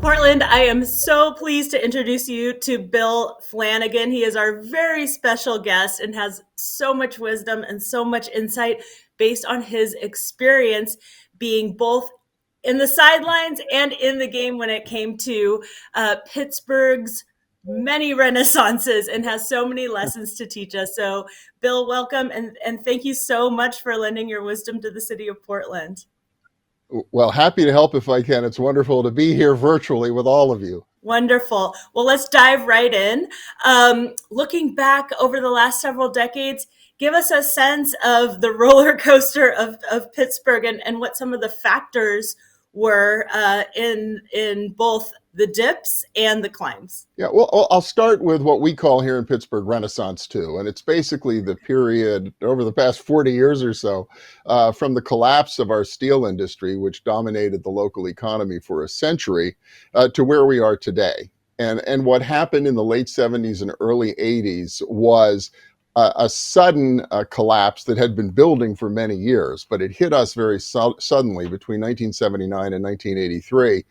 Portland, I am so pleased to introduce you to Bill Flanagan. He is our very special guest and has so much wisdom and so much insight based on his experience being both in the sidelines and in the game when it came to Pittsburgh's many renaissances, and has so many lessons to teach us. So, Bill, welcome, and thank you so much for lending your wisdom to the city of Portland. Well, happy to help if I can. It's wonderful to be here virtually with all of you. Wonderful. Well, let's dive right in. Looking back over the last several decades, give us a sense of the roller coaster of Pittsburgh, and what some of the factors were in both the dips and the climbs. Yeah, well, I'll start with what we call here in Pittsburgh Renaissance 2. And it's basically the period over the past 40 years or so from the collapse of our steel industry, which dominated the local economy for a century, to where we are today. And what happened in the late 70s and early 80s was a sudden collapse that had been building for many years, but it hit us very suddenly between 1979 and 1983,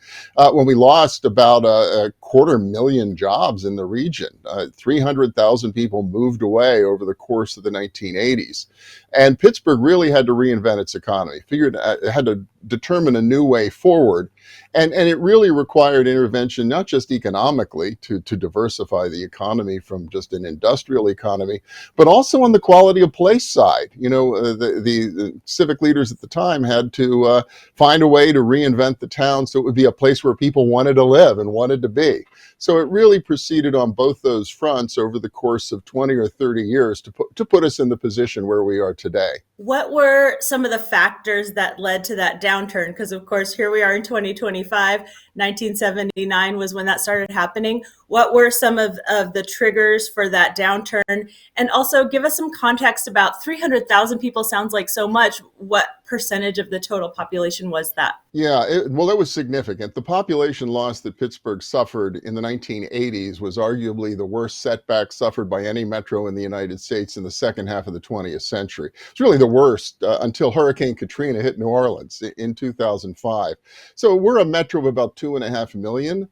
when we lost about a 250,000 jobs in the region. 300,000 people moved away over the course of the 1980s. And Pittsburgh really had to reinvent its economy, it had to determine a new way forward. And it really required intervention, not just economically to diversify the economy from just an industrial economy, but also on the quality of place side. You know, the civic leaders at the time had to find a way to reinvent the town so it would be a place where people wanted to live and wanted to be. So it really proceeded on both those fronts over the course of 20 or 30 years to put us in the position where we are today. What were some of the factors that led to that downturn? Because, of course, here we are in 2025. 1979 was when that started happening. What were some of the triggers for that downturn? And also give us some context about 300,000 people sounds like so much. What percentage of the total population was that? Yeah, well, that was significant. The population loss that Pittsburgh suffered in the 1980s was arguably the worst setback suffered by any metro in the United States in the second half of the 20th century. It's really the worst until Hurricane Katrina hit New Orleans in 2005. So we're a metro of about 2.5 million.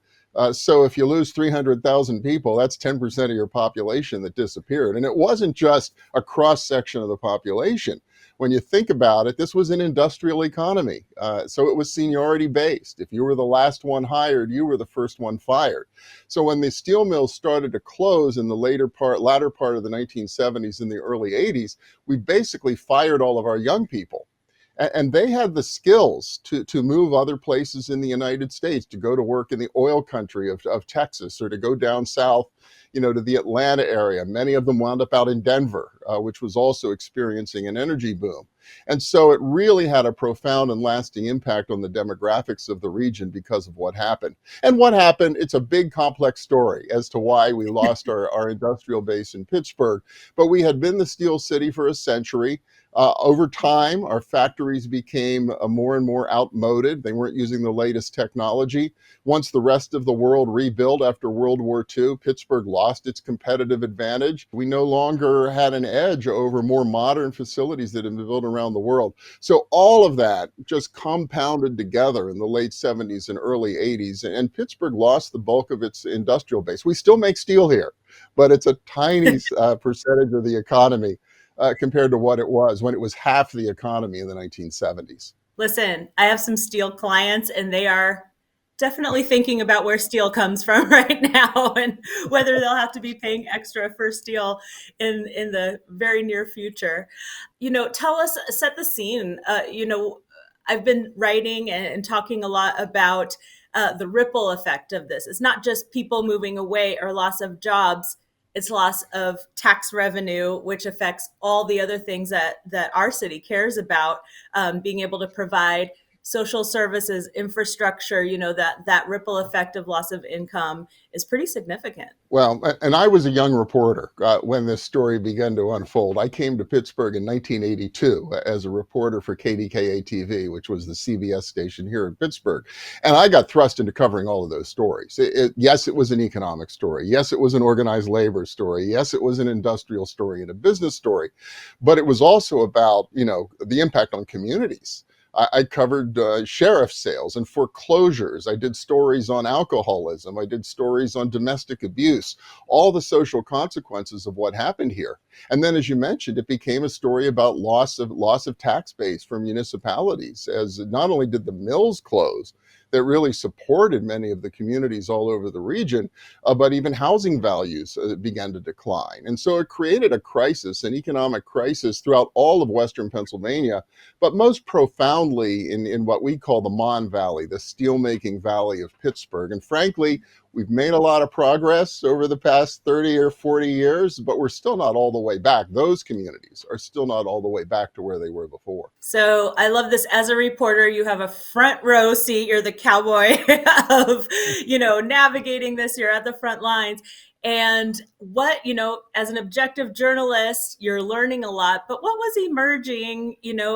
So if you lose 300,000 people, that's 10% of your population that disappeared. And it wasn't just a cross section of the population. When you think about it, this was an industrial economy. So it was seniority based. If you were the last one hired, you were the first one fired. So when the steel mills started to close in the latter part of the 1970s and the early 80s, we basically fired all of our young people. And they had the skills to move other places in the United States, to go to work in the oil country of Texas, or to go down south, you know, to the Atlanta area. Many of them wound up out in Denver, which was also experiencing an energy boom. And so it really had a profound and lasting impact on the demographics of the region because of what happened. And what happened, it's a big, complex story as to why we lost our industrial base in Pittsburgh. But we had been the steel city for a century. Over time, our factories became more and more outmoded. They weren't using the latest technology. Once the rest of the world rebuilt after World War II, Pittsburgh lost its competitive advantage. We no longer had an edge over more modern facilities that had been built around the world. So all of that just compounded together in the late 70s and early 80s, and Pittsburgh lost the bulk of its industrial base. We still make steel here, but it's a tiny percentage of the economy compared to what it was when it was half the economy in the 1970s. Listen, I have some steel clients, and they are definitely thinking about where steel comes from right now, and whether they'll have to be paying extra for steel in the very near future. You know, tell us, set the scene. I've been writing and talking a lot about the ripple effect of this. It's not just people moving away or loss of jobs. It's loss of tax revenue, which affects all the other things that our city cares about, being able to provide social services, infrastructure. You know, that ripple effect of loss of income is pretty significant. Well, and I was a young reporter when this story began to unfold. I came to Pittsburgh in 1982 as a reporter for KDKA-TV, which was the CBS station here in Pittsburgh. And I got thrust into covering all of those stories. Yes, it was an economic story. Yes, it was an organized labor story. Yes, it was an industrial story and a business story. But it was also about, you know, the impact on communities. I covered sheriff sales and foreclosures. I did stories on alcoholism. I did stories on domestic abuse, all the social consequences of what happened here. And then, as you mentioned, it became a story about loss of tax base for municipalities, as not only did the mills close that really supported many of the communities all over the region, but even housing values began to decline. And so it created a crisis, an economic crisis throughout all of Western Pennsylvania, but most profoundly in what we call the Mon Valley, the steelmaking valley of Pittsburgh. And frankly, we've made a lot of progress over the past 30 or 40 years, but we're still not all the way back. Those communities are still not all the way back to where they were before. So I love this. As a reporter, you have a front row seat. You're the cowboy of, navigating this. You're at the front lines. And what, as an objective journalist, you're learning a lot, but what was emerging,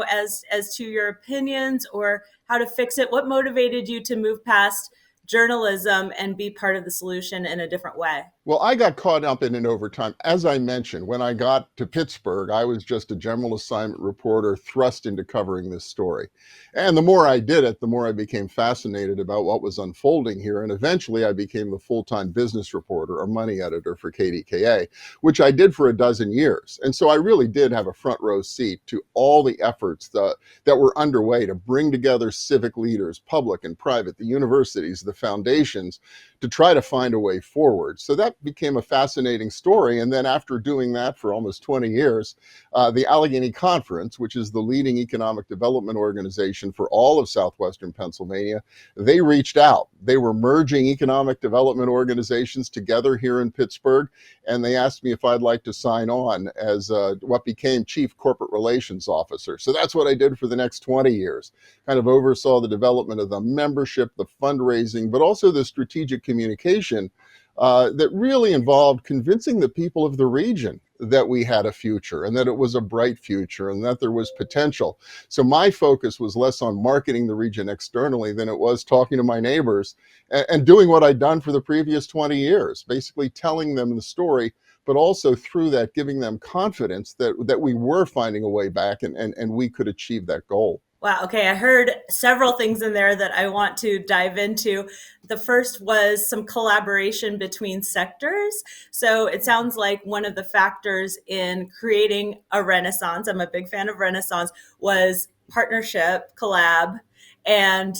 as to your opinions or how to fix it? What motivated you to move past journalism and be part of the solution in a different way? Well, I got caught up in it over time. As I mentioned, when I got to Pittsburgh, I was just a general assignment reporter thrust into covering this story. And the more I did it, the more I became fascinated about what was unfolding here. And eventually I became the full-time business reporter or money editor for KDKA, which I did for a dozen years. And so I really did have a front row seat to all the efforts that were underway to bring together civic leaders, public and private, the universities, the foundations, to try to find a way forward. So that became a fascinating story. And then after doing that for almost 20 years, the Alleghany Conference, which is the leading economic development organization for all of southwestern Pennsylvania, they reached out. They were merging economic development organizations together here in Pittsburgh, and they asked me if I'd like to sign on as what became Chief Corporate Relations Officer. So that's what I did for the next 20 years, kind of oversaw the development of the membership, the fundraising, but also the strategic communication that really involved convincing the people of the region that we had a future and that it was a bright future and that there was potential. So my focus was less on marketing the region externally than it was talking to my neighbors and doing what I'd done for the previous 20 years, basically telling them the story, but also through that giving them confidence that we were finding a way back and we could achieve that goal. Wow. Okay. I heard several things in there that I want to dive into. The first was some collaboration between sectors. So it sounds like one of the factors in creating a renaissance, I'm a big fan of Renaissance, was partnership, collab. And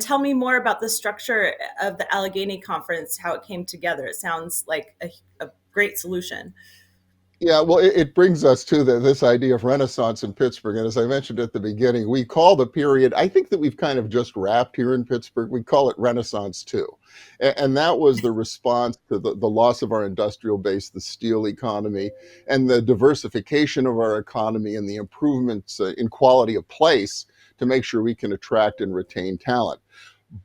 tell me more about the structure of the Alleghany Conference, how it came together. It sounds like a great solution. Yeah, well, it brings us to this idea of Renaissance in Pittsburgh. And as I mentioned at the beginning, we call the period, I think that we've kind of just wrapped here in Pittsburgh, we call it Renaissance 2. And that was the response to the loss of our industrial base, the steel economy, and the diversification of our economy and the improvements in quality of place to make sure we can attract and retain talent.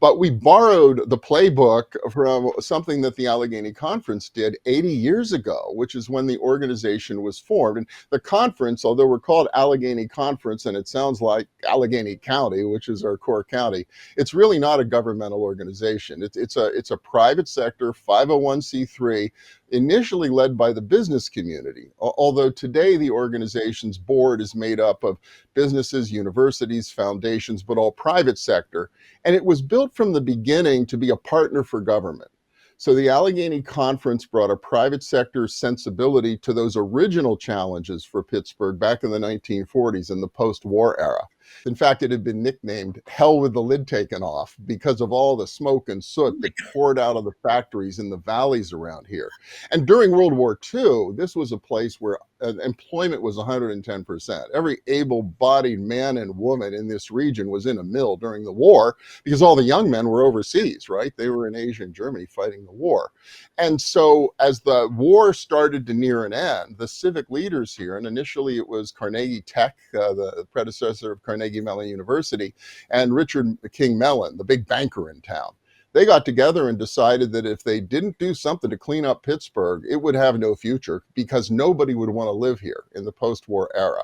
But we borrowed the playbook from something that the Alleghany Conference did 80 years ago, which is when the organization was formed. And the conference, although we're called Alleghany Conference, and it sounds like Alleghany County, which is our core county, it's really not a governmental organization. It's a private sector 501c3, initially led by the business community. Although today the organization's board is made up of businesses, universities, foundations, but all private sector. And it was built from the beginning to be a partner for government. So the Alleghany Conference brought a private sector sensibility to those original challenges for Pittsburgh back in the 1940s in the post-war era. In fact, it had been nicknamed Hell with the Lid Taken Off because of all the smoke and soot that poured out of the factories in the valleys around here. And during World War II, this was a place where employment was 110%. Every able-bodied man and woman in this region was in a mill during the war because all the young men were overseas, right? They were in Asia and Germany fighting the war. And so as the war started to near an end, the civic leaders here, and initially it was Carnegie Tech, the predecessor of Carnegie Mellon University, and Richard King Mellon, the big banker in town. They got together and decided that if they didn't do something to clean up Pittsburgh, it would have no future because nobody would want to live here in the post-war era.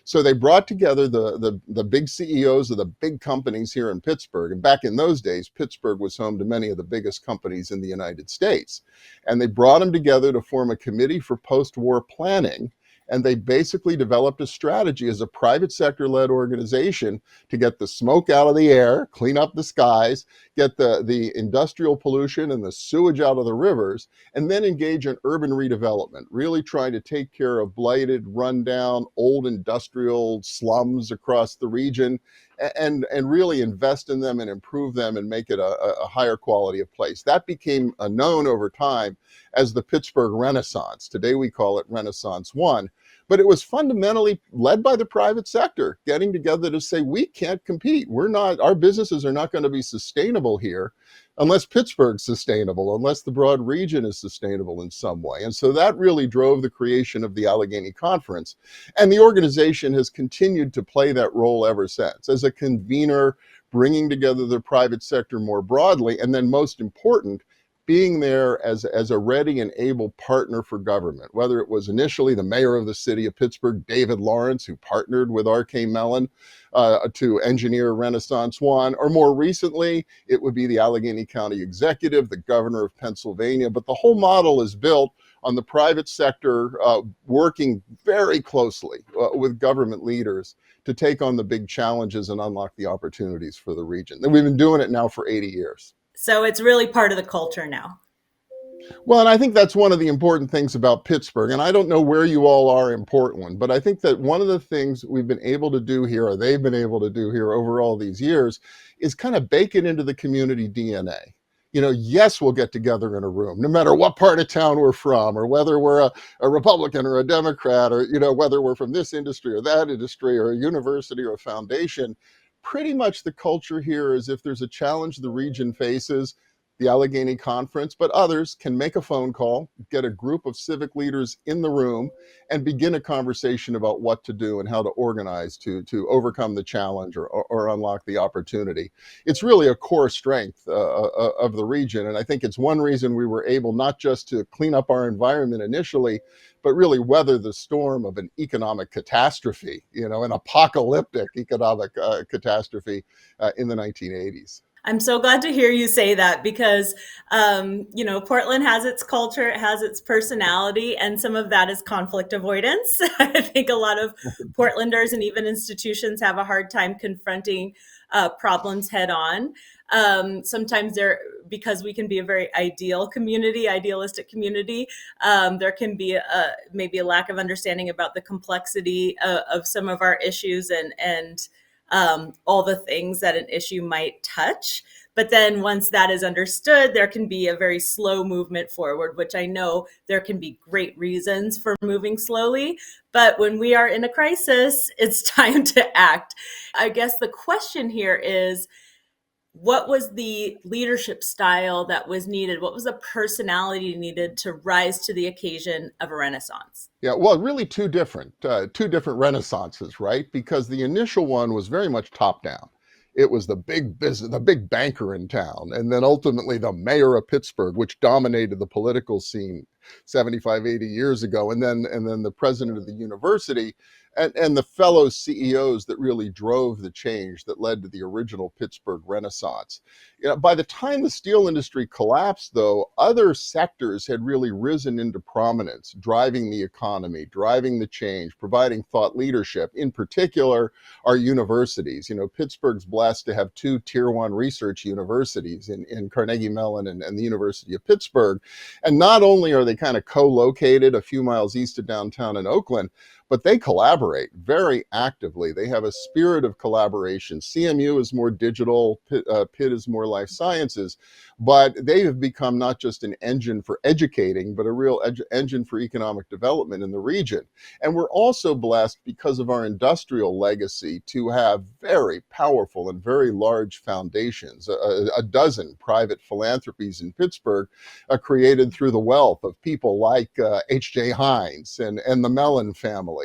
So they brought together the big CEOs of the big companies here in Pittsburgh. And back in those days, Pittsburgh was home to many of the biggest companies in the United States. And they brought them together to form a committee for post-war planning. And they basically developed a strategy as a private sector led organization to get the smoke out of the air, clean up the skies, get the industrial pollution and the sewage out of the rivers, and then engage in urban redevelopment, really trying to take care of blighted, rundown, old industrial slums across the region, and really invest in them and improve them and make it a higher quality of place. That became known over time as the Pittsburgh Renaissance. Today we call it Renaissance One. But it was fundamentally led by the private sector, getting together to say, we can't compete. Our businesses are not going to be sustainable here unless Pittsburgh's sustainable, unless the broad region is sustainable in some way. And so that really drove the creation of the Alleghany Conference. And the organization has continued to play that role ever since as a convener, bringing together the private sector more broadly, and then most important, being there as a ready and able partner for government, whether it was initially the mayor of the city of Pittsburgh, David Lawrence, who partnered with R.K. Mellon to engineer Renaissance One, or more recently, it would be the Allegheny County executive, the governor of Pennsylvania. But the whole model is built on the private sector working very closely with government leaders to take on the big challenges and unlock the opportunities for the region. And we've been doing it now for 80 years. So it's really part of the culture now. Well, and I think that's one of the important things about Pittsburgh. And I don't know where you all are in Portland, but I think that one of the things we've been able to do here, or they've been able to do here over all these years, is kind of bake it into the community DNA. Yes, we'll get together in a room, no matter what part of town we're from, or whether we're a Republican or a Democrat, or, whether we're from this industry or that industry, or a university or a foundation. Pretty much the culture here is, if there's a challenge the region faces, the Alleghany Conference, but others can make a phone call, get a group of civic leaders in the room, and begin a conversation about what to do and how to organize to overcome the challenge or unlock the opportunity. It's really a core strength of the region. And I think it's one reason we were able not just to clean up our environment initially, but really weather the storm of an economic catastrophe, an apocalyptic economic catastrophe in the 1980s. I'm so glad to hear you say that because, Portland has its culture, it has its personality, and some of that is conflict avoidance. I think a lot of Portlanders and even institutions have a hard time confronting problems head on. Sometimes because we can be a very idealistic community, there can be maybe a lack of understanding about the complexity of some of our issues and all the things that an issue might touch. But then once that is understood, there can be a very slow movement forward, which I know there can be great reasons for moving slowly. But when we are in a crisis, it's time to act. I guess the question here is, what was the leadership style that was needed? What was the personality needed to rise to the occasion of a renaissance? Yeah, well, really two different renaissances, right? Because the initial one was very much top down. It was the big business, the big banker in town, and then ultimately the mayor of Pittsburgh, which dominated the political scene 75, 80 years ago, and then the president of the university, and the fellow CEOs that really drove the change that led to the original Pittsburgh Renaissance. By the time the steel industry collapsed, though, other sectors had really risen into prominence, driving the economy, driving the change, providing thought leadership. In particular, our universities. Pittsburgh's blessed to have two Tier 1 research universities in Carnegie Mellon and the University of Pittsburgh. And not only are they kind of co-located a few miles east of downtown in Oakland, but they collaborate very actively. They have a spirit of collaboration. CMU is more digital, Pitt is more life sciences, but they have become not just an engine for educating, but a real engine for economic development in the region. And we're also blessed, because of our industrial legacy, to have very powerful and very large foundations, a dozen private philanthropies in Pittsburgh created through the wealth of people like H.J. Heinz and the Mellon family.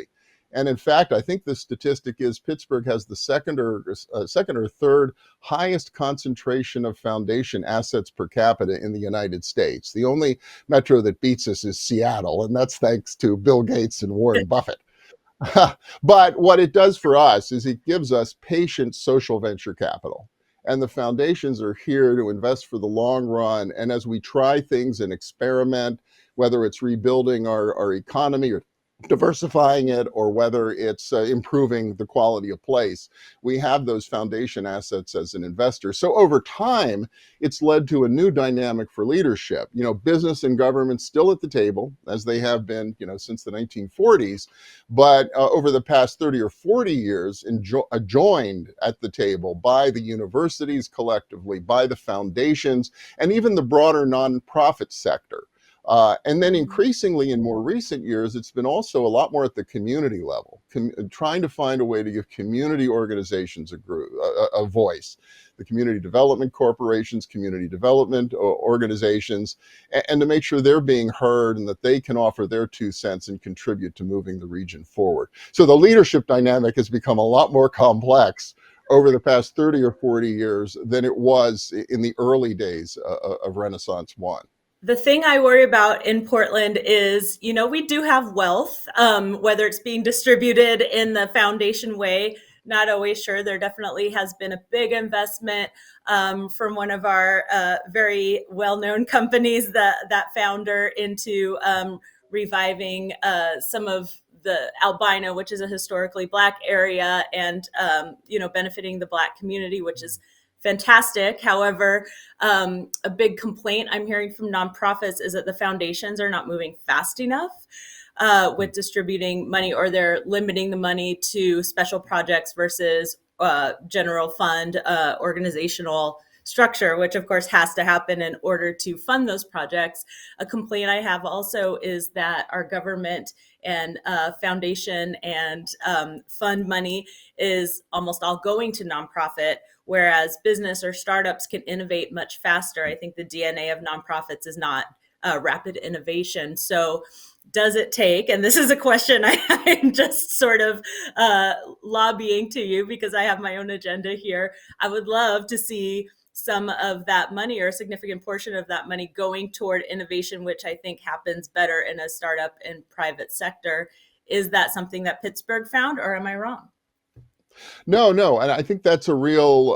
And in fact, I think the statistic is Pittsburgh has the second or third highest concentration of foundation assets per capita in the United States. The only metro that beats us is Seattle, and that's thanks to Bill Gates and Warren Buffett. But what it does for us is it gives us patient social venture capital. And the foundations are here to invest for the long run. And as we try things and experiment, whether it's rebuilding our economy or diversifying it or whether it's improving the quality of place. We have those foundation assets as an investor. So over time, it's led to a new dynamic for leadership. Business and government still at the table, as they have been, since the 1940s, but over the past 30 or 40 years, joined at the table by the universities collectively, by the foundations, and even the broader nonprofit sector. And then increasingly in more recent years, it's been also a lot more at the community level, trying to find a way to give community organizations a voice. The community development corporations, community development organizations, and to make sure they're being heard and that they can offer their 2 cents and contribute to moving the region forward. So the leadership dynamic has become a lot more complex over the past 30 or 40 years than it was in the early days of Renaissance One. The thing I worry about in Portland is, we do have wealth, whether it's being distributed in the foundation way, not always sure. There definitely has been a big investment from one of our very well-known companies, that founder, into reviving some of the Albina, which is a historically Black area, and benefiting the Black community, which is fantastic. However, a big complaint I'm hearing from nonprofits is that the foundations are not moving fast enough with distributing money, or they're limiting the money to special projects versus general fund organizational structure, which of course has to happen in order to fund those projects. A complaint I have also is that our government and foundation and fund money is almost all going to nonprofit, whereas business or startups can innovate much faster. I think the DNA of nonprofits is not rapid innovation. So does it take, and this is a question I'm just sort of lobbying to you because I have my own agenda here. I would love to see some of that money, or a significant portion of that money, going toward innovation, which I think happens better in a startup and private sector. Is that something that Pittsburgh found, or am I wrong? No, and I think that's a real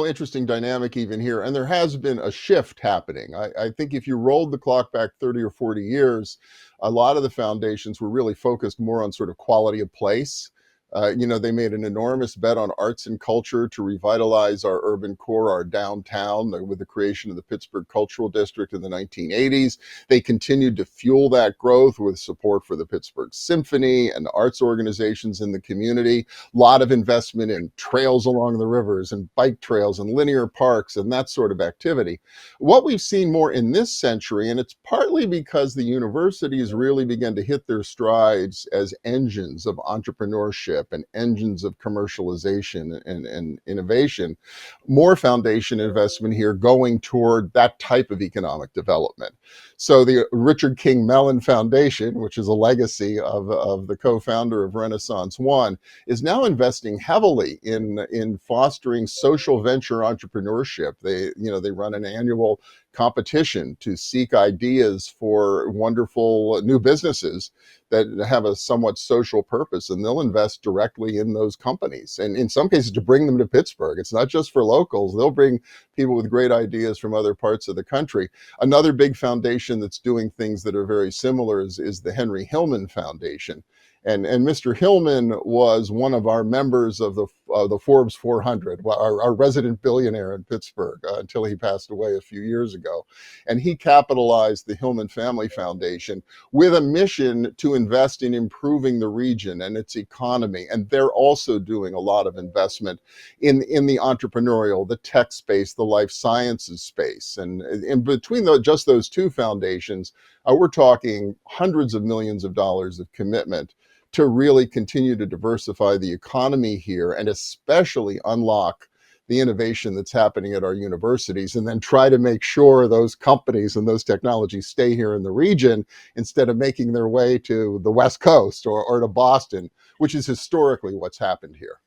interesting dynamic even here. And there has been a shift happening. I think if you rolled the clock back 30 or 40 years, a lot of the foundations were really focused more on sort of quality of place. They made an enormous bet on arts and culture to revitalize our urban core, our downtown, with the creation of the Pittsburgh Cultural District in the 1980s. They continued to fuel that growth with support for the Pittsburgh Symphony and arts organizations in the community. A lot of investment in trails along the rivers and bike trails and linear parks and that sort of activity. What we've seen more in this century, and it's partly because the universities really began to hit their strides as engines of entrepreneurship and engines of commercialization and innovation, more foundation investment here going toward that type of economic development. So the Richard King Mellon Foundation, which is a legacy of the co-founder of Renaissance One, is now investing heavily in fostering social venture entrepreneurship. They run an annual competition to seek ideas for wonderful new businesses that have a somewhat social purpose, and they'll invest directly in those companies, and in some cases to bring them to Pittsburgh. It's not just for locals. They'll bring people with great ideas from other parts of the country. Another big foundation that's doing things that are very similar is the Henry Hillman Foundation. And Mr. Hillman was one of our members of the Forbes 400, our resident billionaire in Pittsburgh, until he passed away a few years ago. And he capitalized the Hillman Family Foundation with a mission to invest in improving the region and its economy. And they're also doing a lot of investment in the entrepreneurial, the tech space, the life sciences space. And in between just those two foundations, we're talking hundreds of millions of dollars of commitment to really continue to diversify the economy here, and especially unlock the innovation that's happening at our universities, and then try to make sure those companies and those technologies stay here in the region instead of making their way to the West Coast or to Boston, which is historically what's happened here.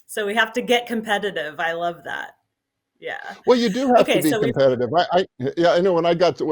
So we have to get competitive. I love that. Yeah. Well, you do have to Okay. be So we competitive. Yeah, I know when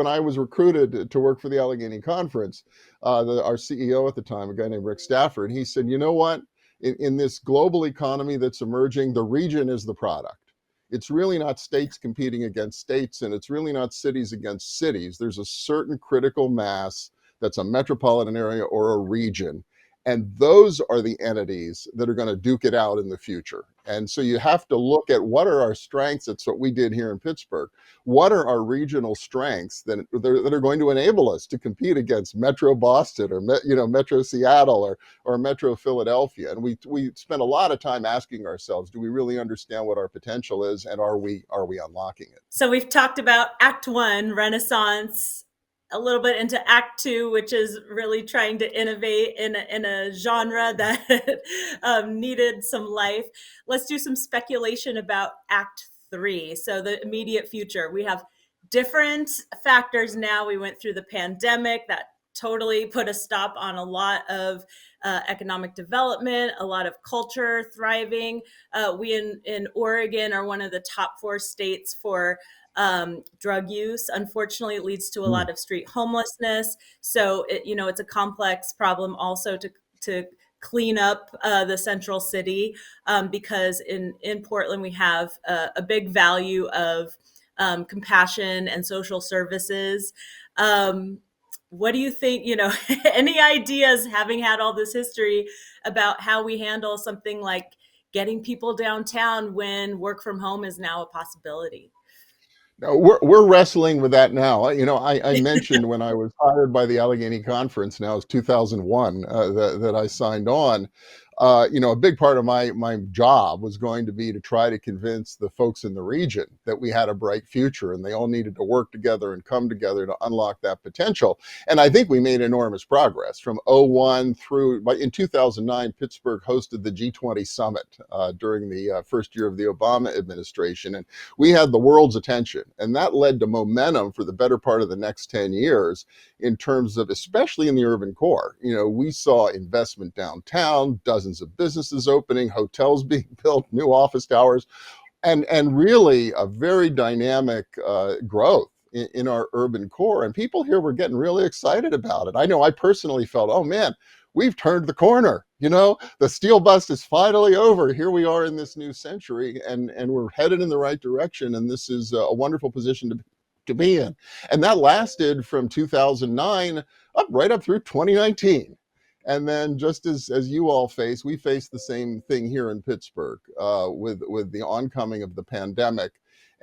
I was recruited to work for the Alleghany Conference, our CEO at the time, a guy named Rick Stafford, he said, you know what? In this global economy that's emerging, the region is the product. It's really not states competing against states, and it's really not cities against cities. There's a certain critical mass that's a metropolitan area or a region. And those are the entities that are going to duke it out in the future. And so you have to look at what are our strengths. That's what we did here in Pittsburgh. What are our regional strengths that are going to enable us to compete against Metro Boston or Metro Seattle or Metro Philadelphia? And we spend a lot of time asking ourselves, do we really understand what our potential is, and are we unlocking it? So we've talked about Act One, Renaissance, a little bit into Act Two, which is really trying to innovate in a genre that needed some life. Let's do some speculation about Act Three. So the immediate future. We have different factors now. We went through the pandemic that totally put a stop on a lot of economic development, a lot of culture thriving. We in Oregon are one of the top 4 states for drug use. Unfortunately, it leads to a lot of street homelessness. So it's a complex problem also to clean up the central city, because in Portland we have a big value of compassion and social services. What do you think, any ideas, having had all this history, about how we handle something like getting people downtown when work from home is now a possibility? No, we're wrestling with that now. I mentioned when I was hired by the Alleghany Conference, now it's 2001, that I signed on. A big part of my job was going to be to try to convince the folks in the region that we had a bright future, and they all needed to work together and come together to unlock that potential. And I think we made enormous progress from '01 through. But in 2009, Pittsburgh hosted the G20 summit during the first year of the Obama administration, and we had the world's attention, and that led to momentum for the better part of the next 10 years in terms of, especially in the urban core. We saw investment downtown, dozens of businesses opening, hotels being built, new office towers, and really a very dynamic growth in our urban core. And people here were getting really excited about it. I know I personally felt, oh man, we've turned the corner. The steel bust is finally over. Here we are in this new century, and we're headed in the right direction. And this is a wonderful position to be in. And that lasted from 2009 right up through 2019. And then, just as you all we face the same thing here in Pittsburgh with the oncoming of the pandemic.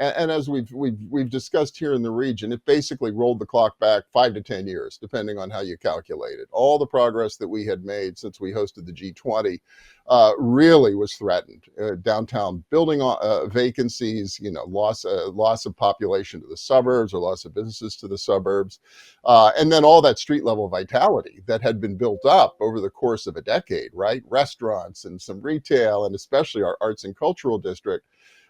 And as we've discussed here in the region, it basically rolled the clock back 5 to 10 years, depending on how you calculate it. All the progress that we had made since we hosted the G20 really was threatened. Downtown building vacancies, loss of population to the suburbs, or loss of businesses to the suburbs, and then all that street level vitality that had been built up over the course of a decade, right? Restaurants and some retail, and especially our arts and cultural district,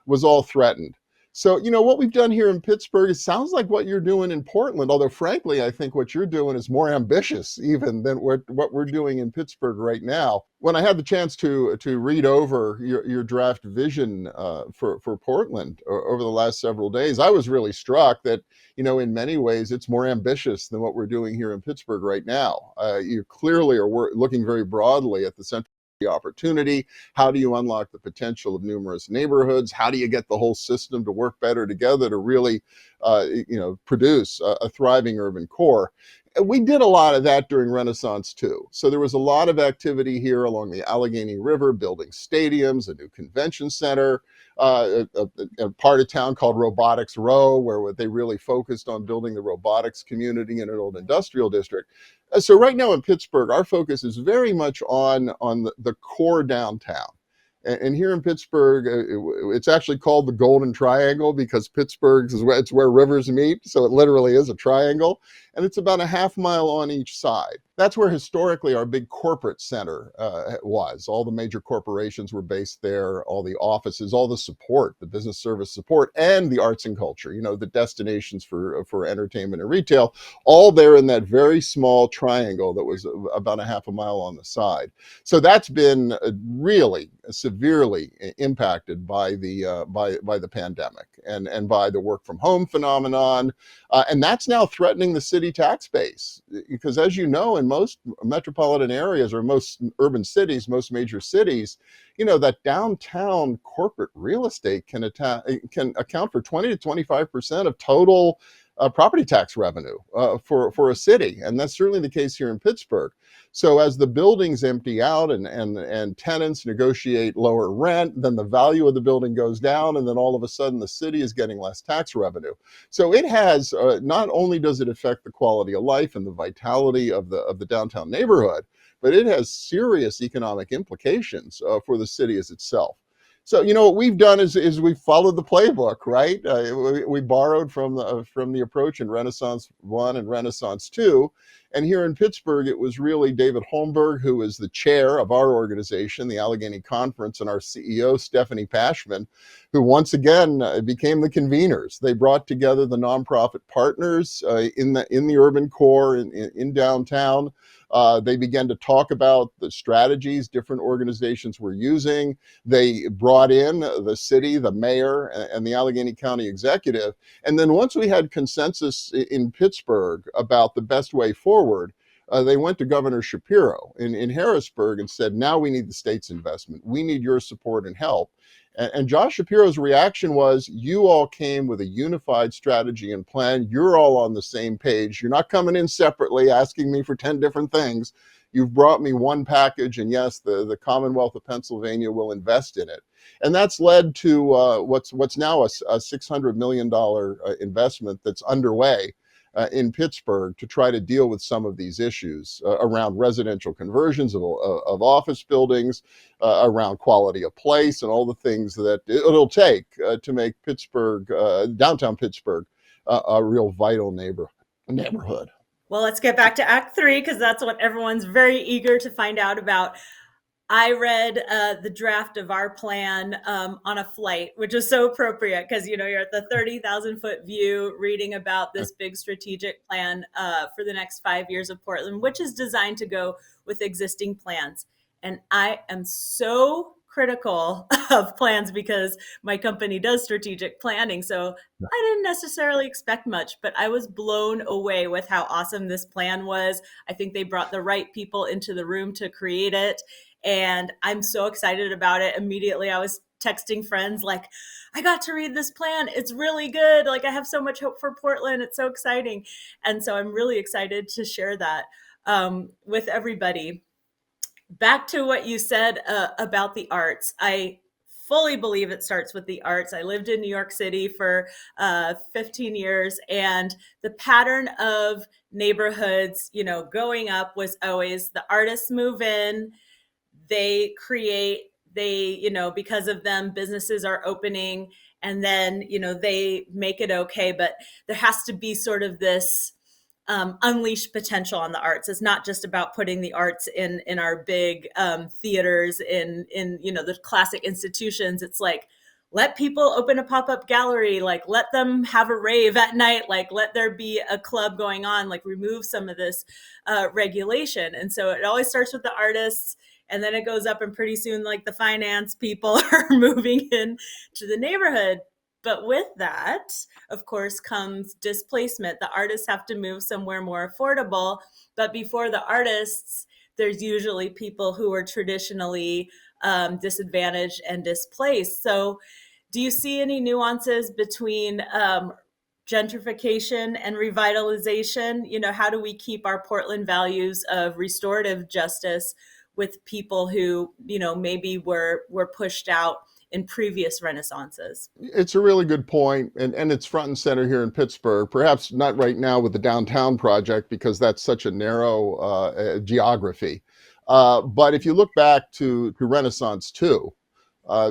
was all threatened. So, what we've done here in Pittsburgh, it sounds like what you're doing in Portland, although frankly, I think what you're doing is more ambitious even than what we're doing in Pittsburgh right now. When I had the chance to read over your draft vision for Portland over the last several days, I was really struck that, in many ways, it's more ambitious than what we're doing here in Pittsburgh right now. You clearly are looking very broadly at the central opportunity. How do you unlock the potential of numerous neighborhoods? How do you get the whole system to work better together to really, produce a thriving urban core? We did a lot of that during Renaissance too. So there was a lot of activity here along the Allegheny River, building stadiums, a new convention center, a part of town called Robotics Row, where they really focused on building the robotics community in an old industrial district. So right now in Pittsburgh, our focus is very much on the core downtown. And here in Pittsburgh, it's actually called the Golden Triangle because Pittsburgh it's where rivers meet. So it literally is a triangle. And it's about a half mile on each side. That's where historically our big corporate center was. All the major corporations were based there, all the offices, all the support, the business service support, and the arts and culture, the destinations for entertainment and retail, all there in that very small triangle that was about a half a mile on the side. So that's been really severely impacted by the pandemic and by the work from home phenomenon. And that's now threatening the city tax base, because as you know, in most metropolitan areas or most urban cities, most major cities, that downtown corporate real estate can account for 20 to 25% of total property tax revenue for a city, and that's certainly the case here in Pittsburgh. So as the buildings empty out and tenants negotiate lower rent, then the value of the building goes down, and then all of a sudden the city is getting less tax revenue. So it has not only does it affect the quality of life and the vitality of the downtown neighborhood, but it has serious economic implications for the city as itself. So what we've done is we've followed the playbook, right? We borrowed from the approach in Renaissance 1 and Renaissance 2. And here in Pittsburgh, it was really David Holmberg, who is the chair of our organization, the Alleghany Conference, and our CEO, Stephanie Pashman, who once again became the conveners. They brought together the nonprofit partners in the urban core in downtown. They began to talk about the strategies different organizations were using. They brought in the city, the mayor, and the Allegheny County executive. And then once we had consensus in Pittsburgh about the best way forward, they went to Governor Shapiro in Harrisburg and said, now we need the state's investment. We need your support and help. And Josh Shapiro's reaction was, you all came with a unified strategy and plan. You're all on the same page. You're not coming in separately asking me for 10 different things. You've brought me one package, and yes, the Commonwealth of Pennsylvania will invest in it. And that's led to what's now a $600 million investment that's underway in Pittsburgh to try to deal with some of these issues around residential conversions of office buildings, around quality of place, and all the things that it'll take to make Pittsburgh, downtown Pittsburgh, a real vital neighborhood. Well, let's get back to Act 3, because that's what everyone's very eager to find out about. I read the draft of our plan on a flight, which is so appropriate because, you're at the 30,000-foot view reading about this big strategic plan for the next 5 years of Portland, which is designed to go with existing plans. And I am so critical of plans because my company does strategic planning. So I didn't necessarily expect much, but I was blown away with how awesome this plan was. I think they brought the right people into the room to create it. And I'm so excited about it. Immediately, I was texting friends like, I got to read this plan. It's really good. Like, I have so much hope for Portland. It's so exciting. And so I'm really excited to share that with everybody. Back to what you said about the arts. I fully believe it starts with the arts. I lived in New York City for 15 years, and the pattern of neighborhoods, going up was always the artists move in, they create, because of them, businesses are opening, and then, they make it okay. But there has to be sort of this unleash potential on the arts. It's not just about putting the arts in our big theaters, in the classic institutions. It's like, let people open a pop-up gallery, like let them have a rave at night, like let there be a club going on, like remove some of this regulation. And so it always starts with the artists, and then it goes up, and pretty soon, like the finance people are moving in to the neighborhood. But with that, of course, comes displacement. The artists have to move somewhere more affordable. But before the artists, there's usually people who are traditionally disadvantaged and displaced. So do you see any nuances between gentrification and revitalization? How do we keep our Portland values of restorative justice with people who, maybe were pushed out in previous renaissances? It's a really good point, and it's front and center here in Pittsburgh. Perhaps not right now with the downtown project because that's such a narrow geography. But if you look back to Renaissance 2,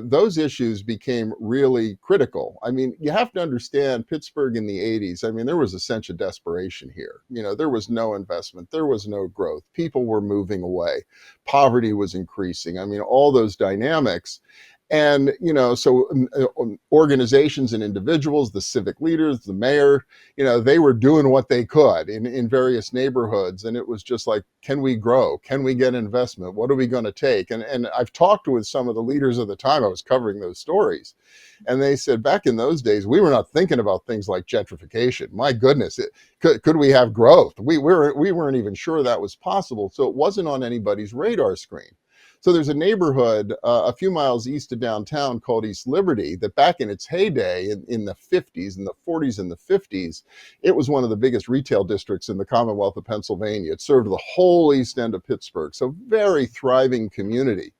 those issues became really critical. I mean, you have to understand Pittsburgh in the 80s. I mean, there was a sense of desperation here. There was no investment, there was no growth. People were moving away. Poverty was increasing. I mean, all those dynamics. And, so organizations and individuals, the civic leaders, the mayor, they were doing what they could in various neighborhoods. And it was just like, can we grow? Can we get investment? What are we going to take? And I've talked with some of the leaders of the time I was covering those stories. And they said, back in those days, we were not thinking about things like gentrification. My goodness, could we have growth? We weren't even sure that was possible. So it wasn't on anybody's radar screen. So there's a neighborhood a few miles east of downtown called East Liberty that back in its heyday in the 50s, in the 40s and the 50s, it was one of the biggest retail districts in the Commonwealth of Pennsylvania. It served the whole east end of Pittsburgh. So very thriving community.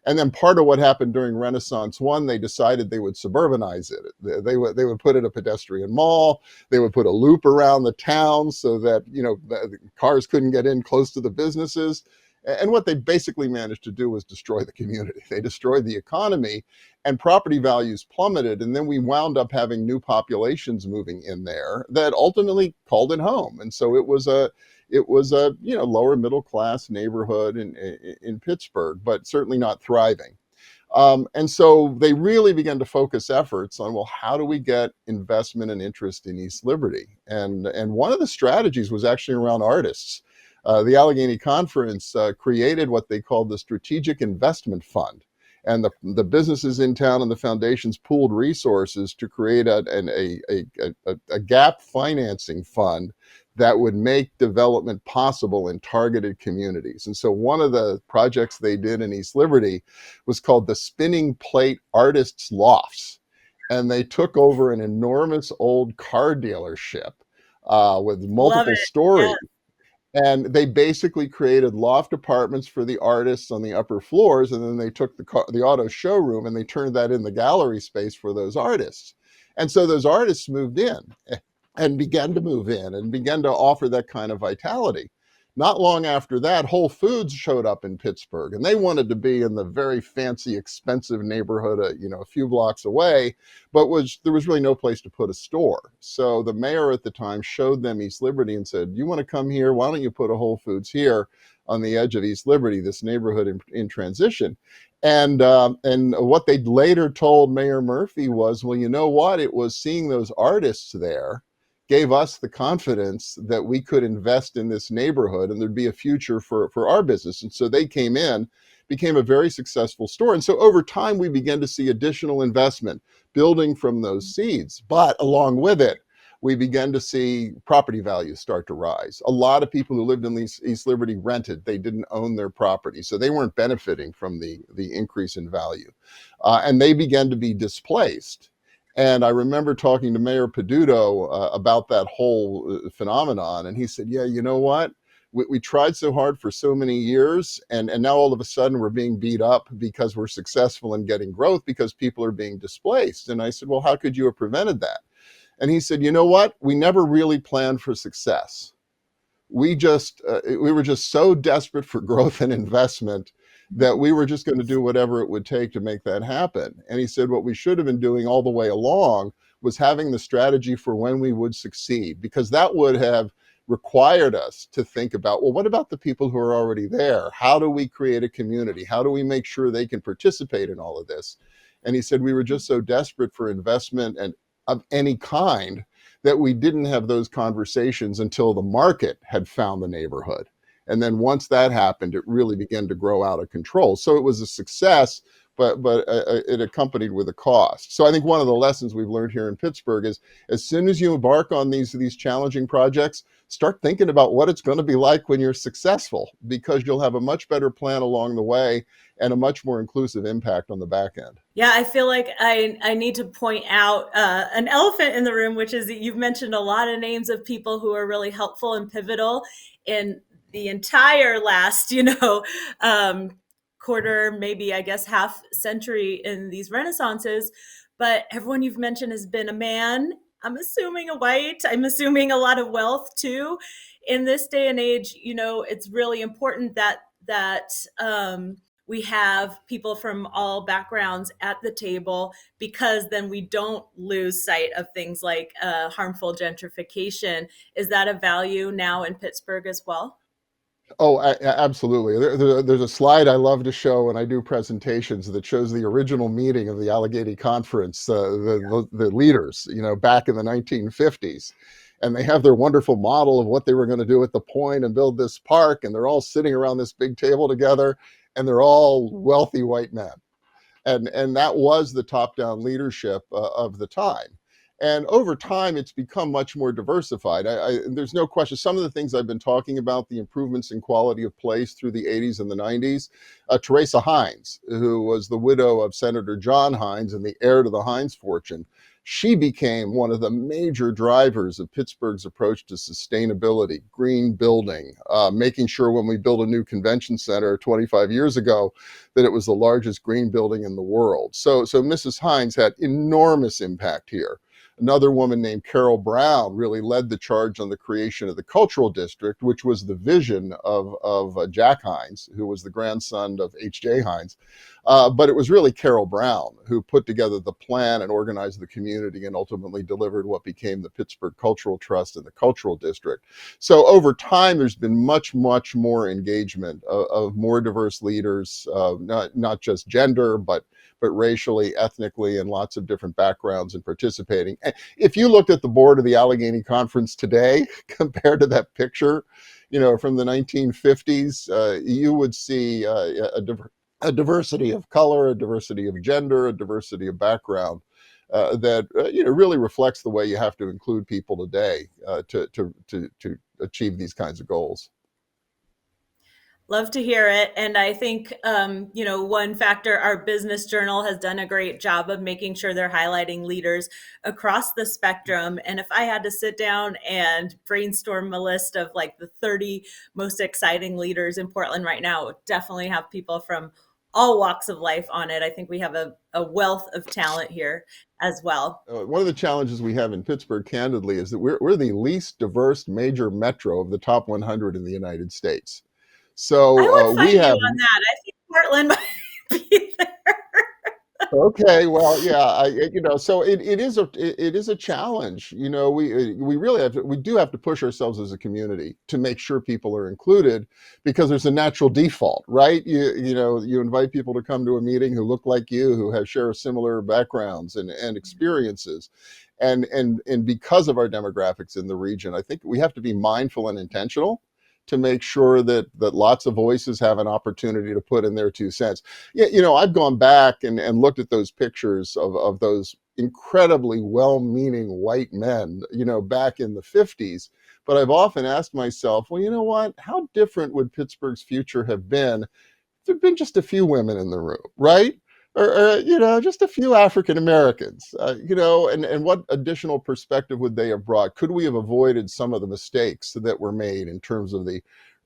And then part of what happened during Renaissance One, they decided they would suburbanize it. They would put in a pedestrian mall. They would put a loop around the town so that the cars couldn't get in close to the businesses. And what they basically managed to do was destroy the community. They destroyed the economy, and property values plummeted. And then we wound up having new populations moving in there that ultimately called it home. And so it was a lower middle class neighborhood in Pittsburgh, but certainly not thriving. And so they really began to focus efforts on, well, how do we get investment and interest in East Liberty? And one of the strategies was actually around artists. The Alleghany Conference created what they called the Strategic Investment Fund. And the businesses in town and the foundations pooled resources to create a gap financing fund that would make development possible in targeted communities. And so one of the projects they did in East Liberty was called the Spinning Plate Artists Lofts. And they took over an enormous old car dealership with Love multiple it. Yeah. stories. And they basically created loft apartments for the artists on the upper floors, and then they took the auto showroom and they turned that in the gallery space for those artists. And so those artists moved in and began to move in and began to offer that kind of vitality. Not long after that, Whole Foods showed up in Pittsburgh, and they wanted to be in the very fancy, expensive neighborhood, a few blocks away, but there was really no place to put a store. So the mayor at the time showed them East Liberty and said, "You want to come here? Why don't you put a Whole Foods here on the edge of East Liberty, this neighborhood in transition?" And what they later told Mayor Murphy was, well, you know what? It was seeing those artists there gave us the confidence that we could invest in this neighborhood and there'd be a future for our business. And so they came in, became a very successful store. And so over time, we began to see additional investment building from those seeds. But along with it, we began to see property values start to rise. A lot of people who lived in East Liberty rented. They didn't own their property. So they weren't benefiting from the increase in value. And they began to be displaced. And I remember talking to Mayor Peduto about that whole phenomenon. And he said, yeah, you know what? We tried so hard for so many years. And now all of a sudden we're being beat up because we're successful in getting growth because people are being displaced. And I said, well, how could you have prevented that? And he said, you know what? We never really planned for success. We were just so desperate for growth and investment that we were just going to do whatever it would take to make that happen. And he said, what we should have been doing all the way along was having the strategy for when we would succeed, because that would have required us to think about, well, what about the people who are already there? How do we create a community? How do we make sure they can participate in all of this? And he said, we were just so desperate for investment and of any kind that we didn't have those conversations until the market had found the neighborhood. And then once that happened, it really began to grow out of control. So it was a success, but it accompanied with a cost. So I think one of the lessons we've learned here in Pittsburgh is as soon as you embark on these challenging projects, start thinking about what it's going to be like when you're successful, because you'll have a much better plan along the way and a much more inclusive impact on the back end. Yeah, I feel like I need to point out an elephant in the room, which is that you've mentioned a lot of names of people who are really helpful and pivotal in the entire last, quarter, maybe I guess half century in these renaissances. But everyone you've mentioned has been a man. I'm assuming a white. I'm assuming a lot of wealth too. In this day and age, it's really important that we have people from all backgrounds at the table, because then we don't lose sight of things like harmful gentrification. Is that a value now in Pittsburgh as well? Oh, absolutely. There's a slide I love to show when I do presentations that shows the original meeting of the Alleghany Conference, the leaders, back in the 1950s. And they have their wonderful model of what they were going to do at the point and build this park. And they're all sitting around this big table together, and they're all wealthy white men. And that was the top-down leadership of the time. And over time, it's become much more diversified. There's no question. Some of the things I've been talking about, the improvements in quality of place through the 80s and the 90s, Teresa Heinz, who was the widow of Senator John Heinz and the heir to the Heinz fortune, she became one of the major drivers of Pittsburgh's approach to sustainability, green building, making sure when we built a new convention center 25 years ago that it was the largest green building in the world. So Mrs. Heinz had enormous impact here. Another woman named Carol Brown really led the charge on the creation of the cultural district, which was the vision of Jack Heinz, who was the grandson of H.J. Heinz. But it was really Carol Brown who put together the plan and organized the community and ultimately delivered what became the Pittsburgh Cultural Trust and the Cultural District. So over time, there's been much, much more engagement of more diverse leaders, not just gender, but racially, ethnically, and lots of different backgrounds in participating. If you looked at the board of the Alleghany Conference today compared to that picture, from the 1950s, you would see a diversity of color, a diversity of gender, a diversity of background that really reflects the way you have to include people today to achieve these kinds of goals. Love to hear it. And I think, one factor, our business journal has done a great job of making sure they're highlighting leaders across the spectrum. And if I had to sit down and brainstorm a list of like the 30 most exciting leaders in Portland right now, it would definitely have people from all walks of life on it. I think we have a wealth of talent here as well. One of the challenges we have in Pittsburgh, candidly, is that we're the least diverse major metro of the top 100 in the United States. I So would we fight you have on that. I think Portland might be there. Okay, well, yeah, so it is a challenge. We really we do have to push ourselves as a community to make sure people are included because there's a natural default, right? You invite people to come to a meeting who look like you, who share similar backgrounds and experiences. And because of our demographics in the region, I think we have to be mindful and intentional to make sure that lots of voices have an opportunity to put in their 2 cents. Yeah, I've gone back and looked at those pictures of those incredibly well-meaning white men, back in the 50s. But I've often asked myself, well, you know what? How different would Pittsburgh's future have been if there'd been just a few women in the room, right? Or just a few African Americans, and what additional perspective would they have brought? Could we have avoided some of the mistakes that were made in terms of the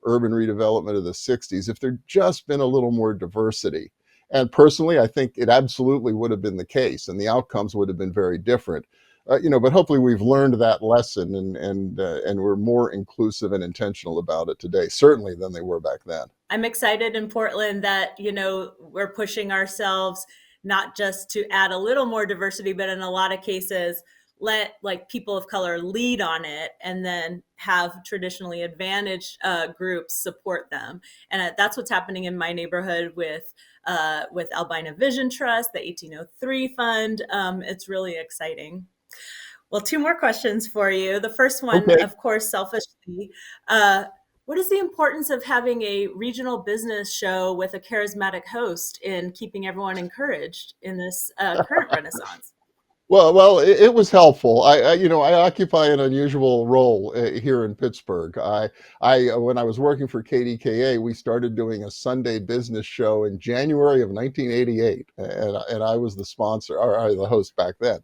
urban redevelopment of the 60s if there'd just been a little more diversity? And personally, I think it absolutely would have been the case, and the outcomes would have been very different. But hopefully we've learned that lesson, and we're more inclusive and intentional about it today, certainly than they were back then. I'm excited in Portland that, we're pushing ourselves not just to add a little more diversity, but in a lot of cases, let like people of color lead on it and then have traditionally advantaged groups support them. And that's what's happening in my neighborhood with Albina Vision Trust, the 1803 Fund. It's really exciting. Well, two more questions for you. The first one, Okay. of course, selfishly, what is the importance of having a regional business show with a charismatic host in keeping everyone encouraged in this current renaissance? Well, it was helpful. I occupy an unusual role here in Pittsburgh. When I was working for KDKA, we started doing a Sunday business show in January of 1988, and I was the sponsor or the host back then.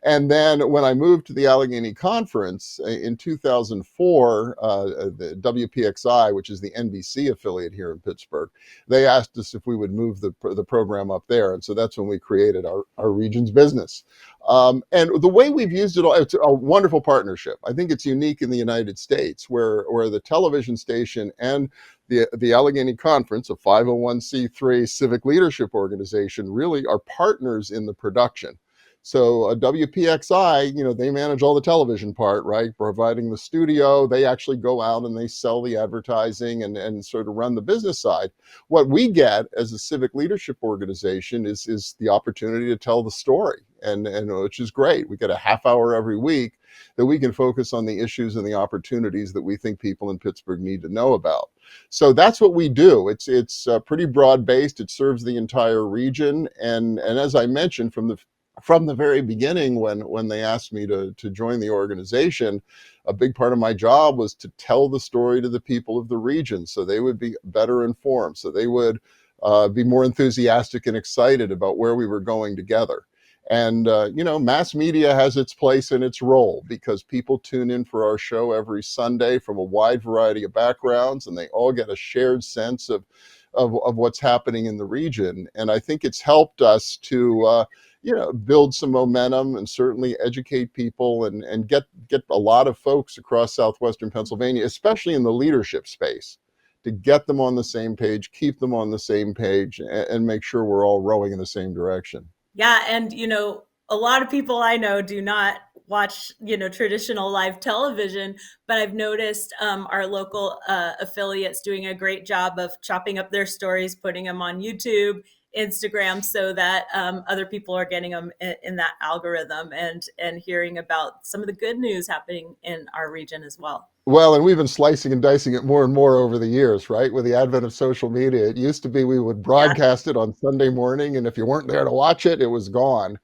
And then when I moved to the Alleghany Conference in 2004, the WPXI, which is the NBC affiliate here in Pittsburgh, they asked us if we would move the program up there. And so that's when we created our region's business. And the way we've used it, it's a wonderful partnership. I think it's unique in the United States where the television station and the Alleghany Conference, a 501c3 civic leadership organization, really are partners in the production. So WPXI, they manage all the television part, right? Providing the studio, they actually go out and they sell the advertising and sort of run the business side. What we get as a civic leadership organization is the opportunity to tell the story, and which is great. We get a half hour every week that we can focus on the issues and the opportunities that we think people in Pittsburgh need to know about. So that's what we do. It's pretty broad based. It serves the entire region, and as I mentioned, from the from the very beginning, when they asked me to join the organization, a big part of my job was to tell the story to the people of the region so they would be better informed, so they would be more enthusiastic and excited about where we were going together. And mass media has its place and its role, because people tune in for our show every Sunday from a wide variety of backgrounds, and they all get a shared sense of what's happening in the region. And I think it's helped us to build some momentum and certainly educate people, and get a lot of folks across southwestern Pennsylvania, especially in the leadership space, to get them on the same page, keep them on the same page, and make sure we're all rowing in the same direction. Yeah, and a lot of people I know do not watch traditional live television, but I've noticed our local affiliates doing a great job of chopping up their stories, putting them on YouTube, Instagram, so that other people are getting them in that algorithm, and hearing about some of the good news happening in our region as well. Well, and we've been slicing and dicing it more and more over the years, right? With the advent of social media, it used to be we would Yeah. broadcast it on Sunday morning, and if you weren't there to watch it, it was gone.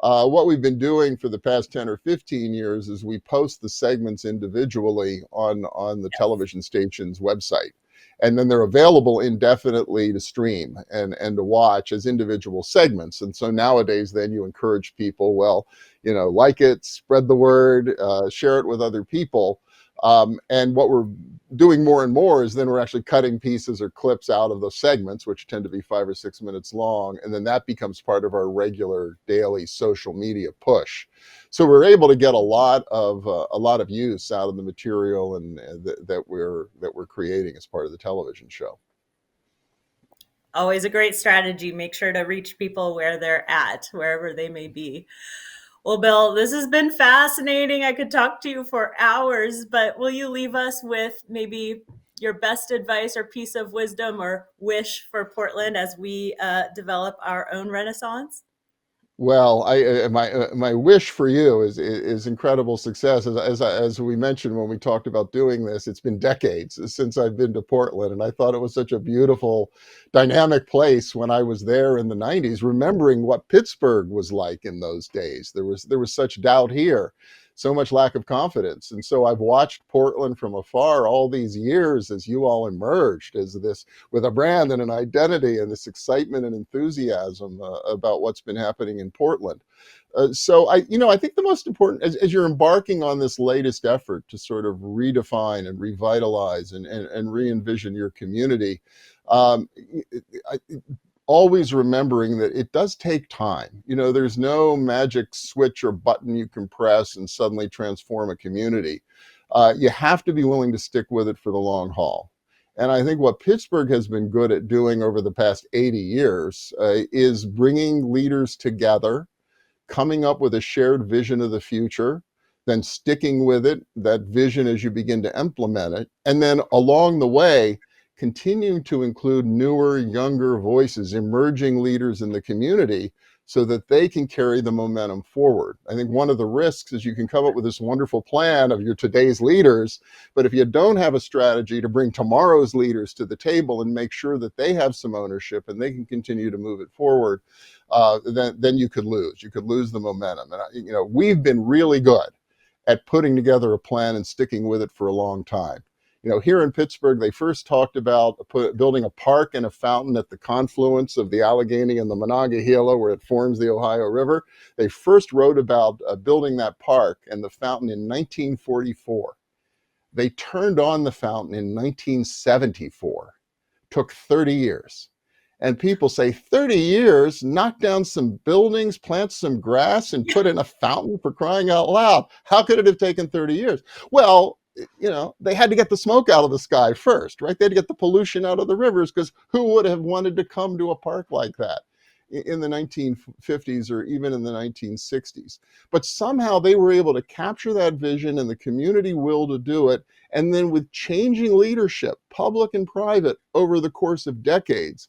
What we've been doing for the past 10 or 15 years is we post the segments individually on the television station's website. And then they're available indefinitely to stream and to watch as individual segments. And so nowadays, then you encourage people, well, like it, spread the word, share it with other people. And what we're doing more and more is then we're actually cutting pieces or clips out of those segments, which tend to be 5 or 6 minutes long. And then that becomes part of our regular daily social media push. So we're able to get a lot of use out of the material that we're creating as part of the television show. Always a great strategy. Make sure to reach people where they're at, wherever they may be. Well, Bill, this has been fascinating. I could talk to you for hours, but will you leave us with maybe your best advice or piece of wisdom or wish for Portland as we develop our own renaissance? Well, my wish for you is incredible success. As we mentioned when we talked about doing this, it's been decades since I've been to Portland, and I thought it was such a beautiful, dynamic place when I was there in the '90s. Remembering what Pittsburgh was like in those days, there was such doubt here, so much lack of confidence, and so I've watched Portland from afar all these years as you all emerged as this, with a brand and an identity, and this excitement and enthusiasm about what's been happening in Portland. So I think the most important, as you're embarking on this latest effort to sort of redefine and revitalize and re-envision your community, um, I, always remembering that it does take time. There's no magic switch or button you can press and suddenly transform a community. You have to be willing to stick with it for the long haul. And I think what Pittsburgh has been good at doing over the past 80 years is bringing leaders together, coming up with a shared vision of the future, then sticking with it, that vision as you begin to implement it. And then along the way, continuing to include newer, younger voices, emerging leaders in the community so that they can carry the momentum forward. I think one of the risks is you can come up with this wonderful plan of your today's leaders, but if you don't have a strategy to bring tomorrow's leaders to the table and make sure that they have some ownership and they can continue to move it forward, then you could lose. You could lose the momentum. And we've been really good at putting together a plan and sticking with it for a long time. Here in Pittsburgh, they first talked about building a park and a fountain at the confluence of the Alleghany and the Monongahela, where it forms the Ohio River. They first wrote about building that park and the fountain in 1944. They turned on the fountain in 1974. Took 30 years. And people say, 30 years, knock down some buildings, plant some grass, and put in a fountain, for crying out loud. How could it have taken 30 years? Well, they had to get the smoke out of the sky first, right? They had to get the pollution out of the rivers, because who would have wanted to come to a park like that in the 1950s or even in the 1960s? But somehow they were able to capture that vision and the community will to do it. And then with changing leadership, public and private, over the course of decades,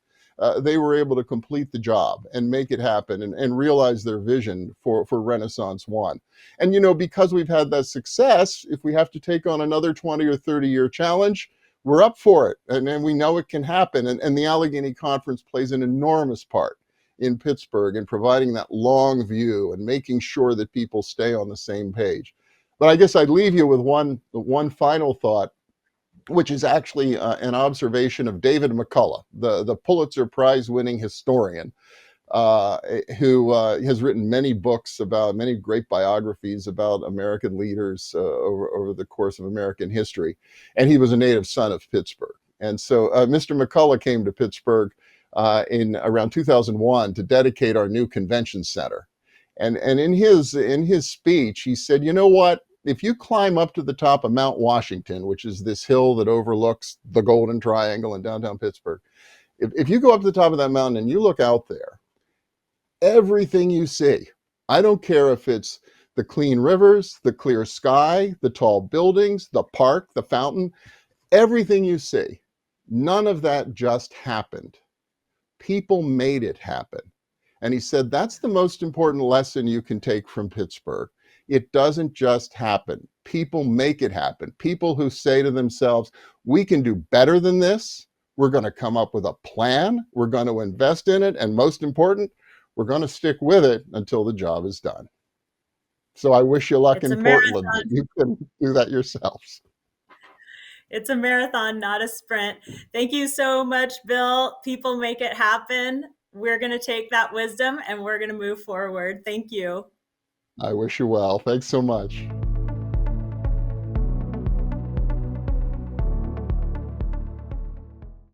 they were able to complete the job and make it happen and realize their vision for Renaissance One. And, because we've had that success, if we have to take on another 20 or 30-year challenge, we're up for it. And we know it can happen. And the Alleghany Conference plays an enormous part in Pittsburgh in providing that long view and making sure that people stay on the same page. But I guess I'd leave you with one final thought, which is actually an observation of David McCullough, the Pulitzer Prize winning historian, who has written many books about many great biographies about American leaders over the course of American history. And he was a native son of Pittsburgh. And so Mr. McCullough came to Pittsburgh in around 2001 to dedicate our new convention center. And in his speech, he said, you know what? If you climb up to the top of Mount Washington, which is this hill that overlooks the Golden Triangle in downtown Pittsburgh, if you go up to the top of that mountain and you look out there, everything you see, I don't care if it's the clean rivers, the clear sky, the tall buildings, the park, the fountain, everything you see, none of that just happened. People made it happen. And he said, that's the most important lesson you can take from Pittsburgh. It doesn't just happen. People make it happen. People who say to themselves, we can do better than this. We're going to come up with a plan. We're going to invest in it. And most important, we're going to stick with it until the job is done. So I wish you luck It's a in Portland marathon. that you can do that yourselves. It's a marathon, not a sprint. Thank you so much, Bill. People make it happen. We're going to take that wisdom and we're going to move forward. Thank you. I wish you well. Thanks so much.